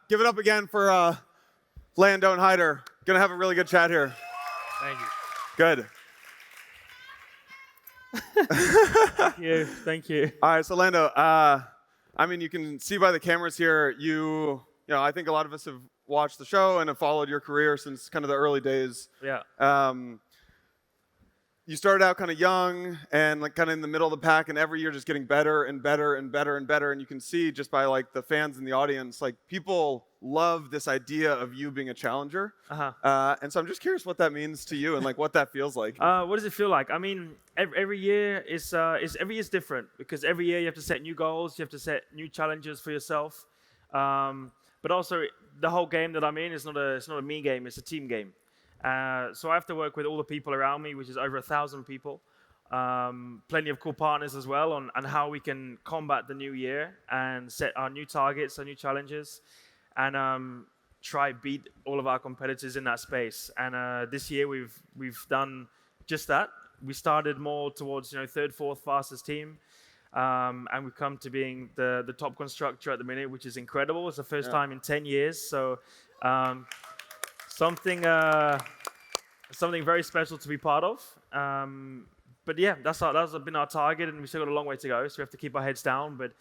Give it up again for Lando and Haider. Gonna have a really good chat here. Thank you. Good. Thank you. Thank you. All right, so Lando, I mean, you can see by the cameras here, I think a lot of us have watched the show and have followed your career since kind of the early days. Yeah. You started out kind of young and like kind of in the middle of the pack, and every year just getting better and better and better and better. And you can see just by like the fans in the audience, like people love this idea of you being a challenger. And so I'm just curious what that means to you and like what that feels like. What does it feel like? I mean, every year is different because every year you have to set new goals, you have to set new challenges for yourself. But also the whole game that I'm in is not a me game; it's a team game. So I have to work with all the people around me, which is over 1,000 people. Plenty of cool partners as well on how we can combat the new year and set our new targets, our new challenges, and try beat all of our competitors in that space. And this year we've done just that. We started more towards third, fourth fastest team, and we've come to being the top constructor at the minute, which is incredible. It's the first time in 10 years. So. Something very special to be part of. But yeah, that's been our target, and we've still got a long way to go, so we have to keep our heads down. But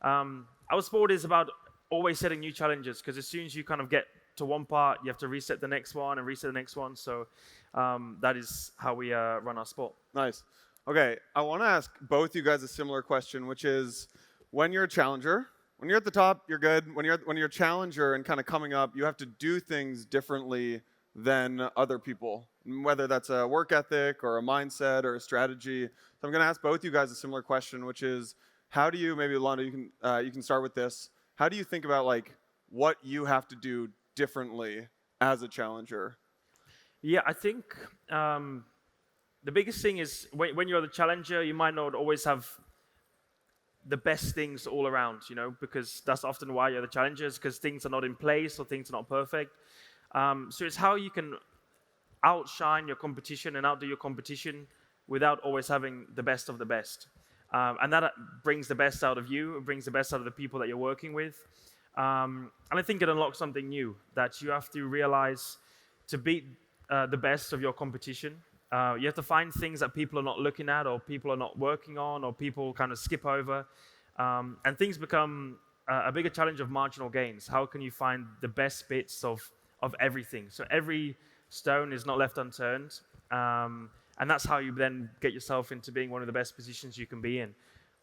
our sport is about always setting new challenges, because as soon as you kind of get to one part, you have to reset the next one and reset the next one. So that is how we run our sport. Nice. Okay, I want to ask both you guys a similar question, which is, when you're a challenger, when you're at the top, you're good. When you're a challenger and kind of coming up, you have to do things differently than other people, whether that's a work ethic or a mindset or a strategy. So I'm going to ask both you guys a similar question, which is, how do you, maybe Lando, you can start with this. How do you think about like what you have to do differently as a challenger? Yeah, I think the biggest thing is when you're the challenger, you might not always have the best things all around, because that's often why you're the challengers, because things are not in place or things are not perfect. So it's how you can outshine your competition and outdo your competition without always having the best of the best. And that brings the best out of you, it brings the best out of the people that you're working with. And I think it unlocks something new, that you have to realize to beat the best of your competition. You have to find things that people are not looking at, or people are not working on, or people kind of skip over. And things become a bigger challenge of marginal gains. How can you find the best bits of everything? So every stone is not left unturned. And that's how you then get yourself into being one of the best positions you can be in.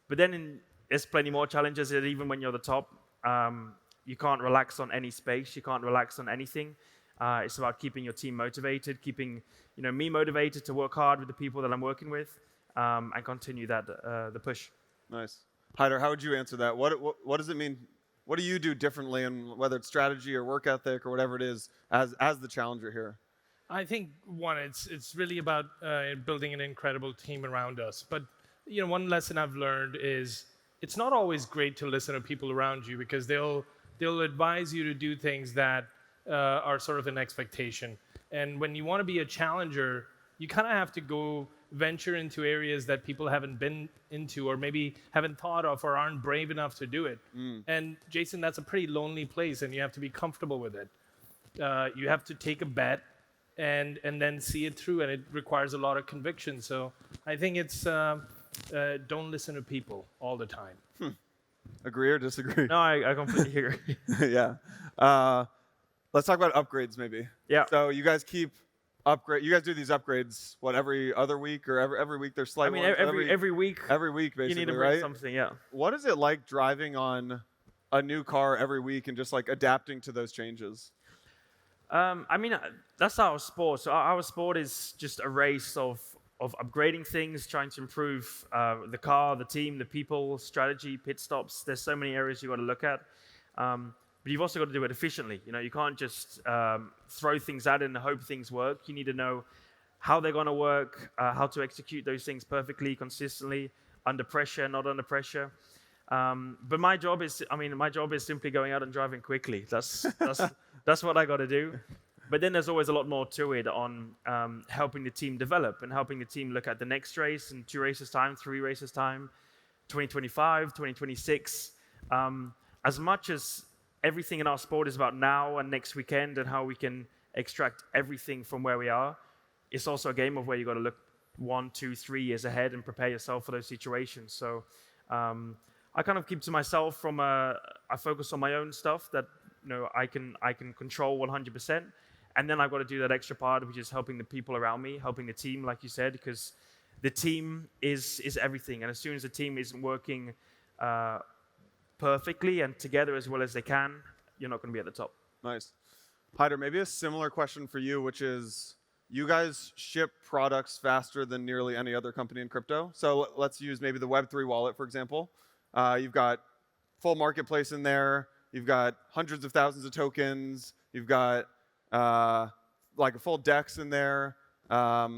But then there's plenty more challenges that even when you're the top, you can't relax on any space. You can't relax on anything. It's about keeping your team motivated, keeping me motivated to work hard with the people that I'm working with, and continue the push. Nice. Haider, how would you answer that? What does it mean? What do you do differently, and whether it's strategy or work ethic or whatever it is, as the challenger here? I think it's really about building an incredible team around us. But one lesson I've learned is it's not always great to listen to people around you, because they'll advise you to do things that are sort of an expectation. And when you want to be a challenger, you kind of have to venture into areas that people haven't been into, or maybe haven't thought of, or aren't brave enough to do it. And Jason, that's a pretty lonely place, and you have to be comfortable with it. You have to take a bet and then see it through, and it requires a lot of conviction. So I think it's don't listen to people all the time. Agree or disagree? No, I completely agree. Yeah. Let's talk about upgrades, maybe. Yeah. So you guys You guys do these upgrades, every other week, or every week there's slight ones? Every week. Every week, basically, you need to bring right? something, yeah. What is it like driving on a new car every week and just like adapting to those changes? I mean, that's our sport. So our sport is just a race of upgrading things, trying to improve the car, the team, the people, strategy, pit stops. There's so many areas you've got to look at. But you've also got to do it efficiently. You can't just throw things at it and hope things work. You need to know how they're going to work, how to execute those things perfectly, consistently, under pressure, not under pressure. But my job is simply going out and driving quickly. That's what I got to do. But then there's always a lot more to it on helping the team develop and helping the team look at the next race in 2 races time, 3 races time, 2025, 2026. As much as everything in our sport is about now and next weekend and how we can extract everything from where we are. It's also a game of where you got to look 1, 2, 3 years ahead and prepare yourself for those situations. So I kind of keep to myself I focus on my own stuff that I can control 100%, and then I've got to do that extra part, which is helping the people around me, helping the team, like you said, because the team is everything. And as soon as the team isn't working perfectly and together as well as they can, you're not going to be at the top. Nice. Haider, maybe a similar question for you, which is, you guys ship products faster than nearly any other company in crypto. So let's use maybe the Web3 wallet, for example. You've got full marketplace in there. You've got hundreds of thousands of tokens. You've got like a full DEX in there. I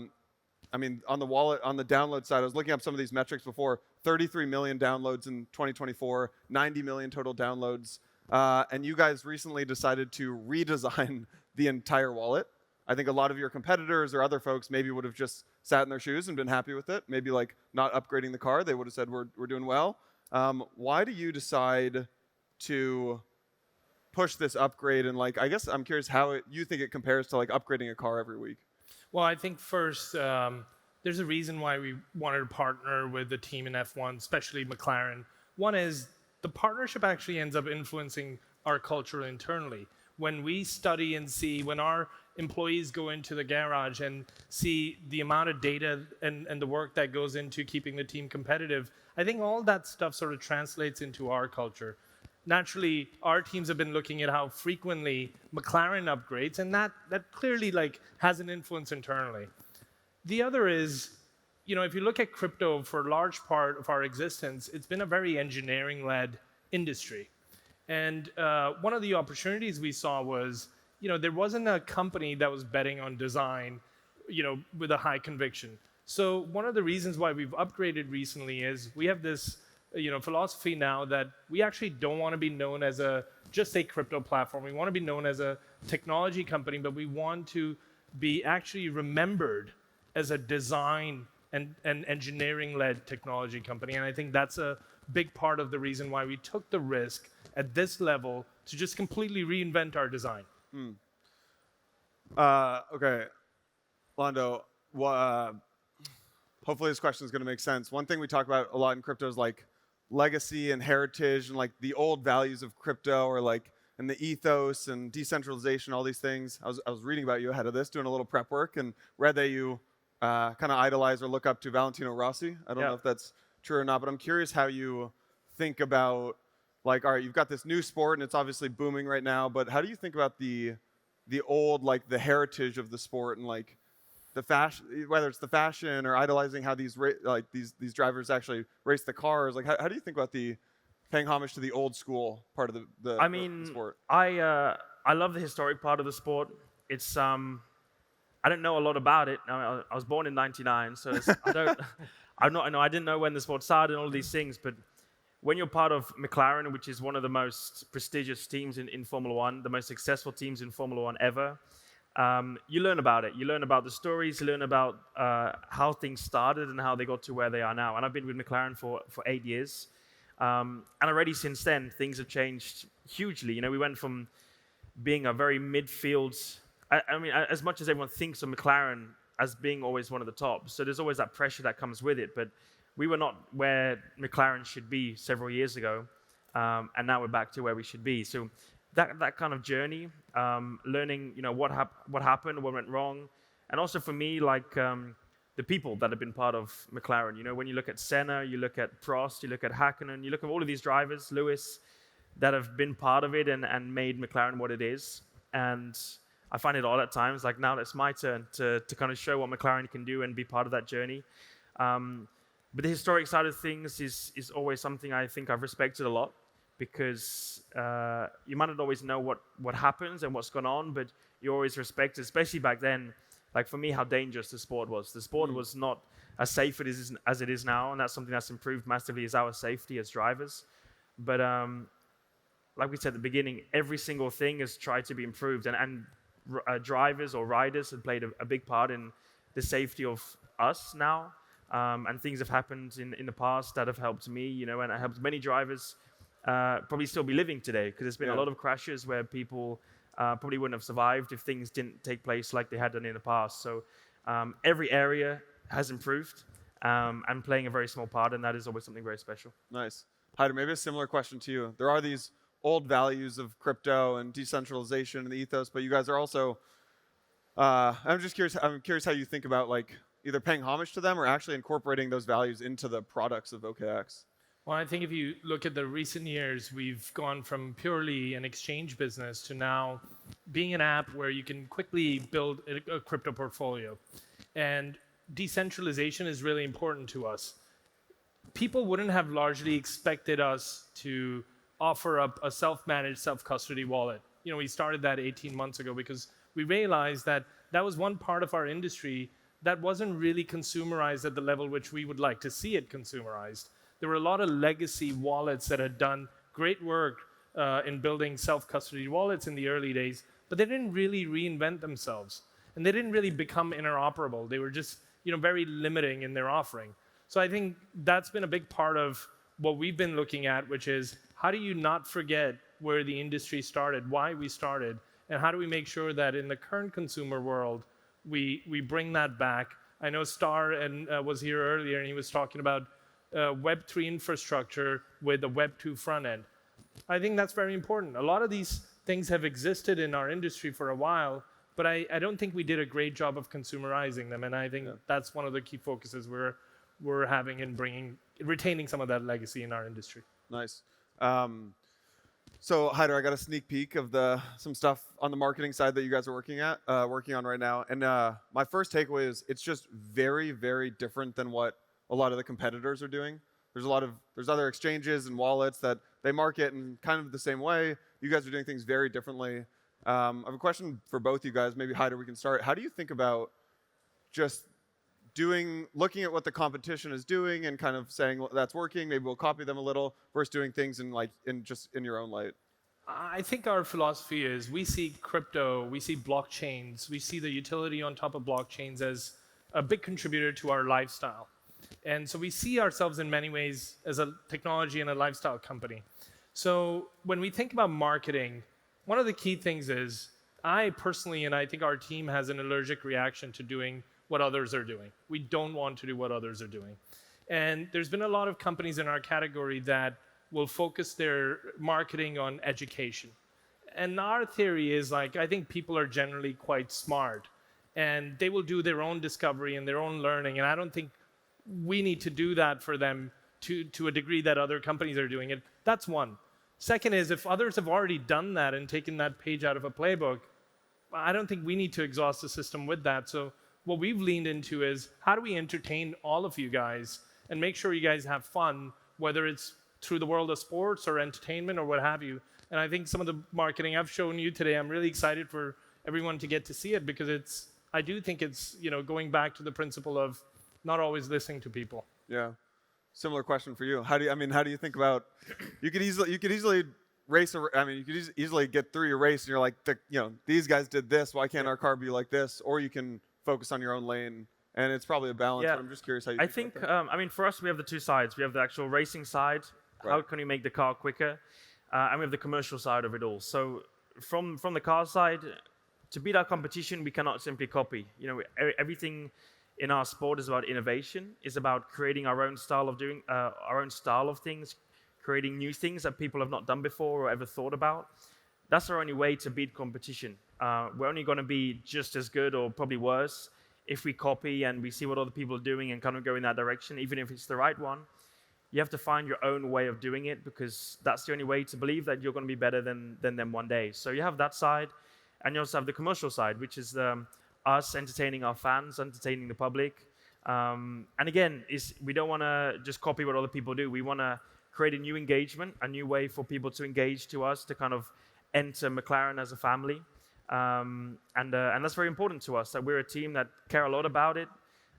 mean, on the wallet, on the download side, I was looking up some of these metrics before. 33 million downloads in 2024, 90 million total downloads. And you guys recently decided to redesign the entire wallet. I think a lot of your competitors or other folks maybe would have just sat in their shoes and been happy with it. Maybe like not upgrading the car. They would have said, we're doing well. Why do you decide to push this upgrade? And like, I guess I'm curious how you think it compares to like upgrading a car every week. Well, I think first, there's a reason why we wanted to partner with the team in F1, especially McLaren. One is the partnership actually ends up influencing our culture internally. When we study and see, when our employees go into the garage and see the amount of data and the work that goes into keeping the team competitive, I think all that stuff sort of translates into our culture. Naturally, our teams have been looking at how frequently McLaren upgrades, and that clearly like has an influence internally. The other is, if you look at crypto for a large part of our existence, it's been a very engineering-led industry. And one of the opportunities we saw was, there wasn't a company that was betting on design, with a high conviction. So one of the reasons why we've upgraded recently is we have this philosophy now that we actually don't want to be known as just a crypto platform. We want to be known as a technology company, but we want to be actually remembered as a design and engineering-led technology company. And I think that's a big part of the reason why we took the risk at this level to just completely reinvent our design. Okay, Lando, hopefully this question is going to make sense. One thing we talk about a lot in crypto is like legacy and heritage and like the old values of crypto, or like and the ethos and decentralization, all these things. I was reading about you ahead of this, doing a little prep work, and read that you kind of idolize or look up to Valentino Rossi. I don't know if that's true or not, but I'm curious how you think about, like, all right, you've got this new sport and it's obviously booming right now, but how do you think about the old, like the heritage of the sport and like the fashion, whether it's the fashion or idolizing how these drivers actually race the cars? Like, how do you think about the paying homage to the old school part of the sport? I love the historic part of the sport. It's I don't know a lot about it. I was born in '99, so I didn't know when the sport started and all these things. But when you're part of McLaren, which is one of the most prestigious teams in Formula One, the most successful teams in Formula One ever, you learn about it. You learn about the stories. You learn about how things started and how they got to where they are now. And I've been with McLaren for 8 years. And already since then, things have changed hugely. We went from being a very midfield. I mean, as much as everyone thinks of McLaren as being always one of the top, so there's always that pressure that comes with it. But we were not where McLaren should be several years ago, and now we're back to where we should be. So that kind of journey, learning, what happened, what went wrong, and also for me, like the people that have been part of McLaren. When you look at Senna, you look at Prost, you look at Hakkinen, you look at all of these drivers, Lewis, that have been part of it and made McLaren what it is. And I find it odd at times, like now it's my turn to kind of show what McLaren can do and be part of that journey. But the historic side of things is always something I think I've respected a lot, because you might not always know what happens and what's gone on, but you always respect it, especially back then. Like for me, how dangerous the sport was. The sport was not as safe as it is now, and that's something that's improved massively, is our safety as drivers. But like we said at the beginning, every single thing has tried to be improved, and drivers or riders have played a big part in the safety of us now. And things have happened in the past that have helped me, and it helped many drivers probably still be living today, because there's been a lot of crashes where people probably wouldn't have survived if things didn't take place like they had done in the past. So every area has improved, and playing a very small part, and that is always something very special. Nice. Haider, maybe a similar question to you. There are these old values of crypto and decentralization and the ethos, but you guys are also, I'm curious how you think about like either paying homage to them or actually incorporating those values into the products of OKX. Well, I think if you look at the recent years, we've gone from purely an exchange business to now being an app where you can quickly build a crypto portfolio. And decentralization is really important to us. People wouldn't have largely expected us to offer up a self-managed, self-custody wallet. We started that 18 months ago because we realized that that was one part of our industry that wasn't really consumerized at the level which we would like to see it consumerized. There were a lot of legacy wallets that had done great work in building self-custody wallets in the early days, but they didn't really reinvent themselves. And they didn't really become interoperable. They were just very limiting in their offering. So I think that's been a big part of what we've been looking at, which is how do you not forget where the industry started, why we started, and how do we make sure that in the current consumer world, we bring that back. I know Star was here earlier, and he was talking about Web3 infrastructure with a Web2 front end. I think that's very important. A lot of these things have existed in our industry for a while, but I don't think we did a great job of consumerizing them, and I think that's one of the key focuses we're having in retaining some of that legacy in our industry. Nice. So Haider, I got a sneak peek of some stuff on the marketing side that you guys are working on right now, and my first takeaway is it's just very, very different than what a lot of the competitors are doing. There's other exchanges and wallets that they market in kind of the same way. You guys are doing things very differently. I have a question for both you guys. Maybe Haider, we can start. How do you think about just looking at what the competition is doing and kind of saying, well, that's working, maybe we'll copy them a little, versus doing things in your own light? I think our philosophy is we see crypto, we see blockchains, we see the utility on top of blockchains as a big contributor to our lifestyle. And so we see ourselves in many ways as a technology and a lifestyle company. So when we think about marketing, one of the key things is I personally, and I think our team has an allergic reaction to doing what others are doing. We don't want to do what others are doing. And there's been a lot of companies in our category that will focus their marketing on education. And our theory is I think people are generally quite smart, and they will do their own discovery and their own learning. And I don't think we need to do that for them to a degree that other companies are doing it. That's one. Second is if others have already done that and taken that page out of a playbook, I don't think we need to exhaust the system with that. So what we've leaned into is how do we entertain all of you guys and make sure you guys have fun, whether it's through the world of sports or entertainment or what have you. And I think some of the marketing I've shown you today, I'm really excited for everyone to get to see it because I do think it's going back to the principle of not always listening to people. Yeah. Similar question for you. How do you think about? You could easily race. You could easily get through your race, and you're like, these guys did this. Why can't our car be like this? Or you can focus on your own lane, and it's probably a balance. Yeah. But I'm just curious how you. I think. For us, we have the two sides. We have the actual racing side. Right. How can we make the car quicker? And we have the commercial side of it all. So from the car side, to beat our competition, we cannot simply copy. Everything in our sport is about innovation. It's about creating our own style of doing our own style of things, creating new things that people have not done before or ever thought about. That's our only way to beat competition. We're only going to be just as good or probably worse if we copy and we see what other people are doing and kind of go in that direction, even if it's the right one. You have to find your own way of doing it because that's the only way to believe that you're going to be better than them one day. So you have that side, and you also have the commercial side, which is us entertaining our fans, entertaining the public. And again, we don't want to just copy what other people do. We want to create a new engagement, a new way for people to engage to us, to kind of enter McLaren as a family. And that's very important to us, that we're a team that care a lot about it.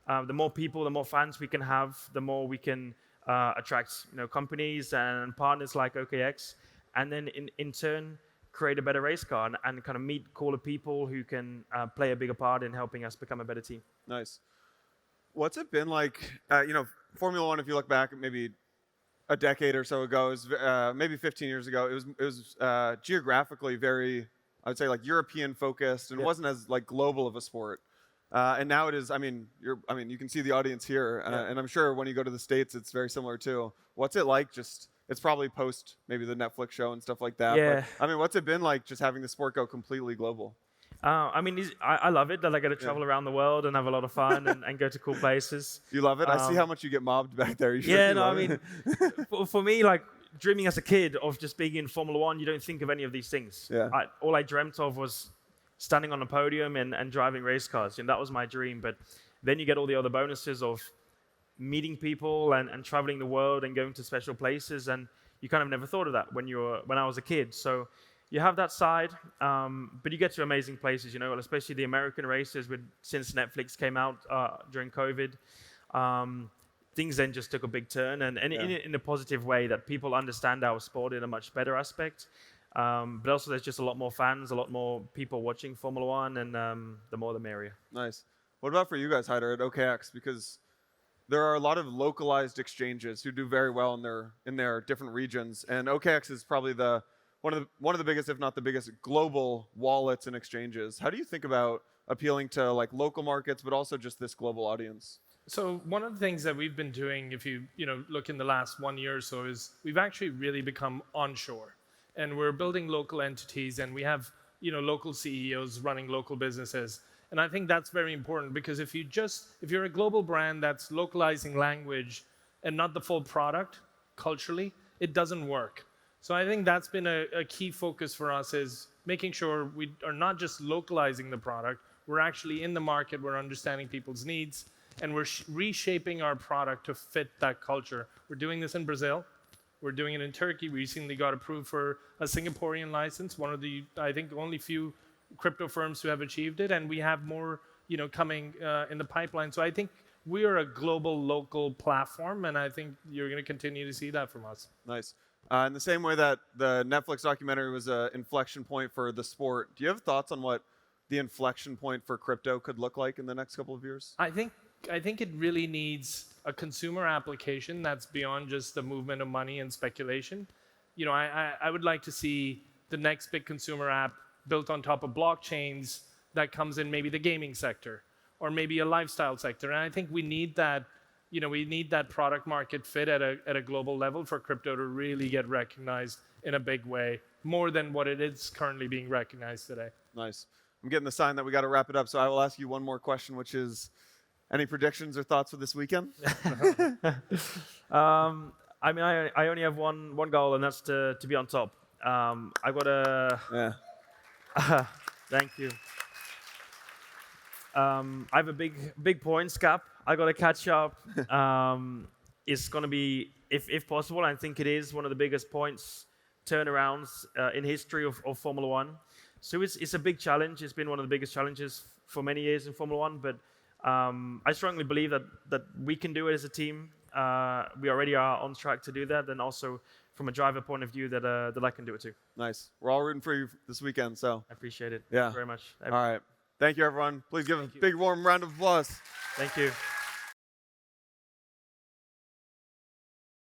The more people, the more fans we can have, the more we can attract companies and partners like OKX, and then in turn create a better race car and kind of meet cooler people who can play a bigger part in helping us become a better team. Nice. What's it been like? Formula One, if you look back maybe a decade or so ago, it was, maybe 15 years ago, it was geographically very, I would say, like European focused, and wasn't as like global of a sport. And now it is. I mean, you can see the audience here, and I'm sure when you go to the States, it's very similar too. What's it like? Just it's probably post maybe the Netflix show and stuff like that. Yeah. But, I mean, what's it been like just having the sport go completely global? I mean, I love it that I get to travel around the world and have a lot of fun and go to cool places. You love it. I see how much you get mobbed back there. You Yeah, you no, I love it? mean, for me, like dreaming as a kid of just being in Formula One, you don't think of any of these things. Yeah. All I dreamt of was standing on a podium and driving race cars, and that was my dream. But then you get all the other bonuses of meeting people and traveling the world and going to special places, and you kind of never thought of that when I was a kid. So you have that side, but you get to amazing places, you know, especially the American races. Since Netflix came out during COVID, things then just took a big turn, and in a positive way that people understand our sport in a much better aspect. But also there's just a lot more fans, a lot more people watching Formula One, and the more the merrier. Nice. What about for you guys, Haider, at OKX? Because there are a lot of localized exchanges who do very well in their different regions, and OKX is probably one of the biggest, if not the biggest, global wallets and exchanges. How do you think about appealing to like local markets, but also just this global audience? So one of the things that we've been doing, if you look in the last 1 year or so, is we've actually really become onshore, and we're building local entities, and we have local CEOs running local businesses. And I think that's very important, because if you're a global brand that's localizing language and not the full product culturally, it doesn't work. So I think that's been a key focus for us, is making sure we are not just localizing the product, we're actually in the market, we're understanding people's needs, and we're reshaping our product to fit that culture. We're doing this in Brazil. We're doing it in Turkey. We recently got approved for a Singaporean license, one of the, I think, only few crypto firms who have achieved it, and we have more coming in the pipeline. So I think we are a global, local platform, and I think you're going to continue to see that from us. Nice. In the same way that the Netflix documentary was an inflection point for the sport, do you have thoughts on what the inflection point for crypto could look like in the next couple of years? I think it really needs a consumer application that's beyond just the movement of money and speculation. I would like to see the next big consumer app built on top of blockchains that comes in maybe the gaming sector or maybe a lifestyle sector. And I think we need that. We need that product market fit at a global level for crypto to really get recognized in a big way, more than what it is currently being recognized today. Nice. I'm getting the sign that we got to wrap it up, so I will ask you one more question, which is, any predictions or thoughts for this weekend? I mean, I only have one goal, and that's to be on top. I got a. Yeah. Thank you. I have a big points gap. I got to catch up. It's going to be, if possible, I think it is one of the biggest points turnarounds in history of Formula One. So it's a big challenge. It's been one of the biggest challenges for many years in Formula One, but I strongly believe that we can do it as a team. We already are on track to do that, and also from a driver point of view that I can do it too. Nice. We're all rooting for you this weekend, so. I appreciate it. Yeah. Thank you very much. All right. Thank you, everyone. Please give a big warm round of applause. Thank you.